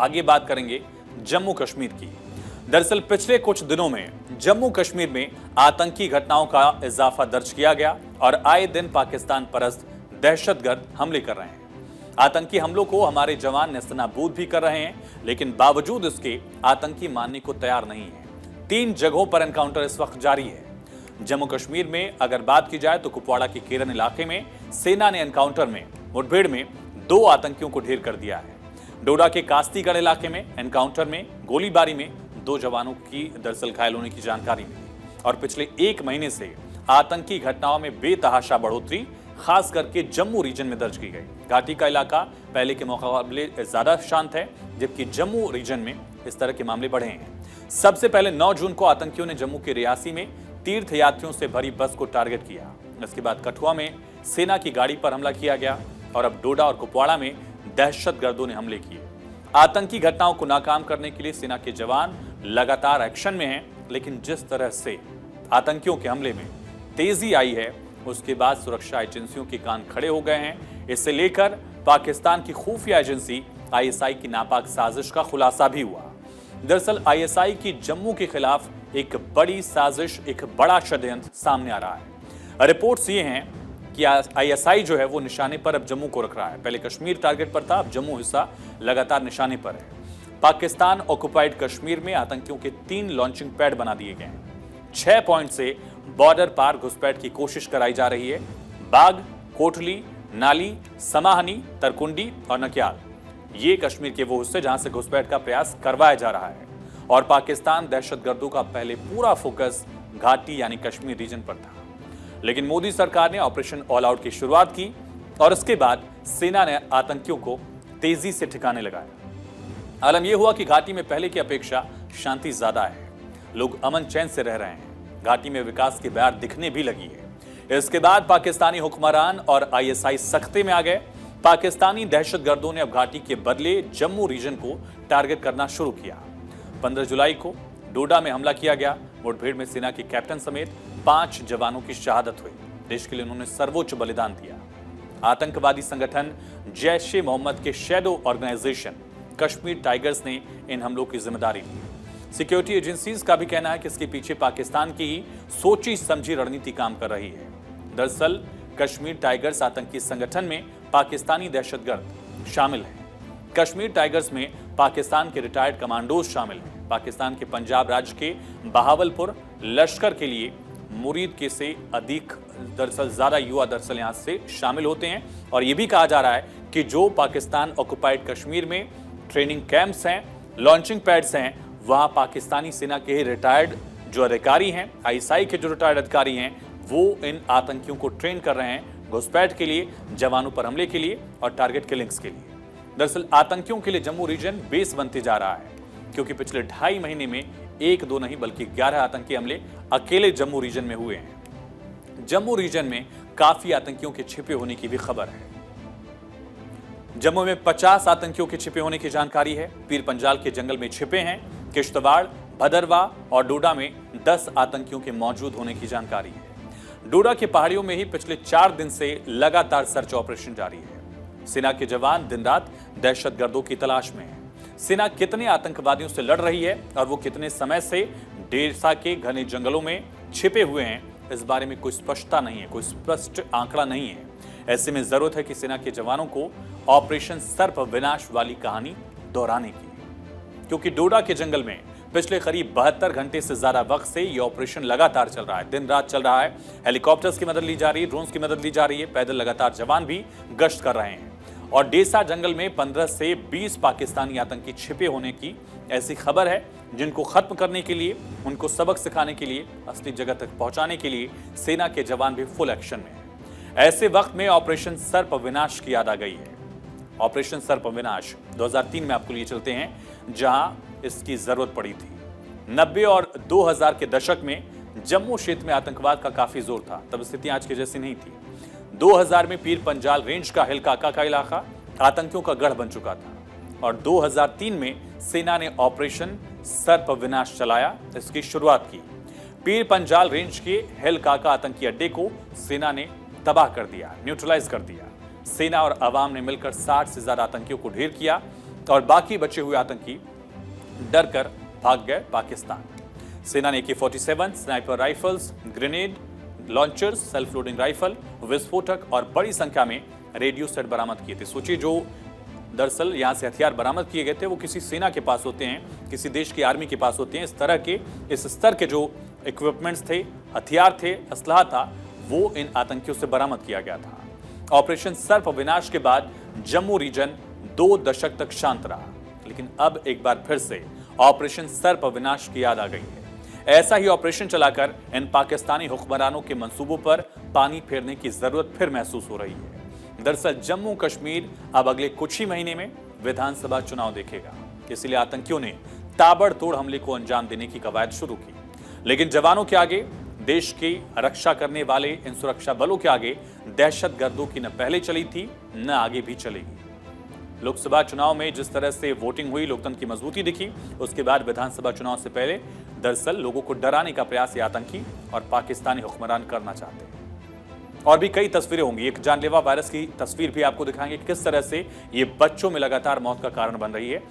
आगे बात करेंगे जम्मू कश्मीर की। दरअसल पिछले कुछ दिनों में जम्मू कश्मीर में आतंकी घटनाओं का इजाफा दर्ज किया गया और आए दिन पाकिस्तान परस्त दहशतगर्द हमले कर रहे हैं। आतंकी हमलों को हमारे जवान नेस्तनाबूद भी कर रहे हैं, लेकिन बावजूद इसके आतंकी मानने को तैयार नहीं है। 3 जगहों पर एनकाउंटर इस वक्त जारी है। जम्मू कश्मीर में अगर बात की जाए तो कुपवाड़ा के केरन इलाके में सेना ने एनकाउंटर में मुठभेड़ में 2 आतंकियों को ढेर कर दिया है। डोडा के कास्तीगढ़ इलाके में एनकाउंटर में गोलीबारी में 2 जवानों की दरअसल घायल होने की जानकारी मिली और पिछले 1 महीने से आतंकी घटनाओं में बेतहाशा बढ़ोतरी खास करके जम्मू रीजन में दर्ज की गई। घाटी का इलाका पहले के मुकाबले ज्यादा शांत है, जबकि जम्मू रीजन में इस तरह के मामले बढ़े हैं। सबसे पहले 9 जून को आतंकियों ने जम्मू के रियासी में तीर्थयात्रियों से भरी बस को टारगेट किया। इसके बाद कठुआ में सेना की गाड़ी पर हमला किया गया और अब डोडा और कुपवाड़ा में दहशतगर्दों ने हमले किए। आतंकी घटनाओं को नाकाम करने के लिए सेना के जवान लगातार एक्शन में हैं, लेकिन जिस तरह से आतंकियों के हमले में तेजी आई है उसके बाद सुरक्षा एजेंसियों के कान खड़े हो गए हैं। इससे लेकर पाकिस्तान की खुफिया एजेंसी आईएसआई की नापाक साजिश का खुलासा भी हुआ। दरअसल आईएसआई की जम्मू के खिलाफ एक बड़ी साजिश, एक बड़ा षड्यंत्र सामने आ रहा है। रिपोर्ट्स ये हैं कि आईएसआई जो है वो निशाने पर अब जम्मू को रख रहा है। पहले कश्मीर टारगेट पर था, अब जम्मू हिस्सा लगातार निशाने पर है। पाकिस्तान ऑक्युपाइड कश्मीर में आतंकियों के 3 लॉन्चिंग पैड बना दिए गए हैं। 6 पॉइंट से बॉर्डर पार घुसपैठ की कोशिश कराई जा रही है। बाग, कोटली, नाली, समाहनी, तरकुंडी और नक्याल, ये कश्मीर के वो हिस्से जहां से घुसपैठ का प्रयास करवाया जा रहा है। और पाकिस्तान दहशतगर्दों का पहले पूरा फोकस घाटी यानी कश्मीर रीजन पर था, लेकिन मोदी सरकार ने ऑपरेशन ऑल आउट की शुरुआत की और उसके बाद सेना ने आतंकियों को तेजी से ठिकाने लगाया। आलम यह हुआ कि घाटी में पहले की अपेक्षा शांति ज्यादा है, लोग अमन चैन से रह रहे हैं। घाटी में विकास की बयार दिखने भी लगी है। इसके बाद पाकिस्तानी हुक्मरान और आईएसआई सख्ते में आ गए। पाकिस्तानी दहशतगर्दों ने अब घाटी के बदले जम्मू रीजन को टारगेट करना शुरू किया। 15 जुलाई को डोडा में हमला किया गया। मुठभेड़ में सेना के कैप्टन समेत 5 जवानों की शहादत हुई। देश के लिए उन्होंने सर्वोच्च बलिदान दिया। आतंकवादी संगठन जैश ए मोहम्मद के शैडो ऑर्गेनाइजेशन कश्मीर टाइगर्स ने इन हमलों की जिम्मेदारी ली। सिक्योरिटी एजेंसीज का भी कहना है कि इसके पीछे पाकिस्तान की ही सोची समझी रणनीति काम कर रही है। दरअसल कश्मीर टाइगर्स आतंकी संगठन में पाकिस्तानी दहशतगर्द शामिल हैं। कश्मीर टाइगर्स में पाकिस्तान के रिटायर्ड कमांडोज शामिल हैं। पाकिस्तान के पंजाब राज्य के बहावलपुर लश्कर के लिए मुरीद के से अधिक दरअसल ज्यादा युवा दरअसल यहां से शामिल होते हैं। और यह भी कहा जा रहा है कि जो पाकिस्तान ऑक्युपाइड कश्मीर में ट्रेनिंग कैंप्स हैं, लॉन्चिंग पैड्स हैं, वहां पाकिस्तानी सेना के रिटायर्ड जो अधिकारी हैं, आईएसआई के जो रिटायर्ड अधिकारी हैं, वो इन आतंकियों को ट्रेन कर रहे हैं घुसपैठ के लिए, जवानों पर हमले के लिए और टारगेट किलिंग्स के लिए। दरअसल आतंकियों के लिए जम्मू रीजन बेस बनते जा रहा है, क्योंकि पिछले 2.5 महीने में 1-2 नहीं बल्कि 11 आतंकी हमले अकेले जम्मू रीजन में हुए हैं। जम्मू रीजन में काफी आतंकियों के छिपे होने की भी खबर है। जम्मू में 50 आतंकियों के छिपे होने की जानकारी है। पीर पंजाल के जंगल में छिपे हैं। किश्तवाड़, भदरवा और डोडा में 10 आतंकियों के मौजूद होने की जानकारी है। डोडा की पहाड़ियों में ही पिछले 4 दिन से लगातार सर्च ऑपरेशन जारी है। सेना के जवान दिन रात दहशतगर्दों की तलाश में हैं। सेना कितने आतंकवादियों से लड़ रही है और वो कितने समय से डेरसा के घने जंगलों में छिपे हुए हैं, इस बारे में कोई स्पष्टता नहीं है, कोई स्पष्ट आंकड़ा नहीं है। ऐसे में जरूरत है कि सेना के जवानों को ऑपरेशन सर्प विनाश वाली कहानी दोहराने की, क्योंकि डोडा के जंगल में पिछले करीब 72 घंटे से ज्यादा वक्त से यह ऑपरेशन लगातार चल रहा है, दिन रात चल रहा है। हेलीकॉप्टर्स की मदद ली जा रही है, ड्रोन्स की मदद ली जा रही है, पैदल लगातार जवान भी गश्त कर रहे हैं। और डेसा जंगल में 15 से 20 पाकिस्तानी आतंकी छिपे होने की ऐसी खबर है, जिनको खत्म करने के लिए, उनको सबक सिखाने के लिए, असली जगह तक पहुंचाने के लिए सेना के जवान भी फुल एक्शन में है। ऐसे वक्त में ऑपरेशन सर्प विनाश की याद आ गई है। ऑपरेशन सर्प विनाश 2003 में आपको लिए चलते हैं, जहां इसकी जरूरत पड़ी थी। 90 और 2000 के दशक में जम्मू क्षेत्र में आतंकवाद का काफी जोर था, तब स्थिति आज की जैसी नहीं थी। 2000 में पीर पंजाल रेंज का हिलकाका का इलाका आतंकियों का गढ़ बन चुका था और 2003 में सेना ने ऑपरेशन सर्प विनाश चलाया, इसकी शुरुआत की। पीर पंजाल रेंज के हिलकाका आतंकी अड्डे को सेना ने तबाह कर दिया, न्यूट्रलाइज कर दिया। सेना और अवाम ने मिलकर 60 से ज्यादा आतंकियों को ढेर किया। और बाकी बचे हुए आतंकी डर कर भाग गए पाकिस्तान। सेना ने AK-47, sniper rifles, grenade launchers, self loading rifle, विस्फोटक और बड़ी संख्या में रेडियो सेट बरामद किए थे। सोचिए, जो दरअसल यहां से हथियार बरामद किए गए थे वो किसी सेना के पास होते हैं, किसी देश की आर्मी के पास होते हैं। इस तरह के इस स्तर के जो इक्विपमेंट्स थे, हथियार थे, असलहा था, वो इन आतंकियों से बरामद किया गया था। ऑपरेशन सर्प विनाश के बाद जम्मू रीजन 2 दशक तक शांत रहा, लेकिन अब एक बार फिर से ऑपरेशन सर्प विनाश की याद आ गई है। ऐसा ही ऑपरेशन चलाकर इन पाकिस्तानी हुक्मरानों के मंसूबों पर पानी फेरने की जरूरत फिर महसूस हो रही है। दरअसल जम्मू कश्मीर अब अगले कुछ ही महीने में विधानसभा चुनाव देखेगा, इसलिए आतंकियों ने ताबड़तोड़ हमले को अंजाम देने की कवायद शुरू की। लेकिन जवानों के आगे, देश की रक्षा करने वाले इन सुरक्षा बलों के आगे दहशतगर्दों की न पहले चली थी न आगे भी चलेगी। लोकसभा चुनाव में जिस तरह से वोटिंग हुई, लोकतंत्र की मजबूती दिखी, उसके बाद विधानसभा चुनाव से पहले दरअसल लोगों को डराने का प्रयास ये आतंकी और पाकिस्तानी हुक्मरान करना चाहते हैं। और भी कई तस्वीरें होंगी। एक जानलेवा वायरस की तस्वीर भी आपको दिखाएंगे, किस तरह से ये बच्चों में लगातार मौत का कारण बन रही है।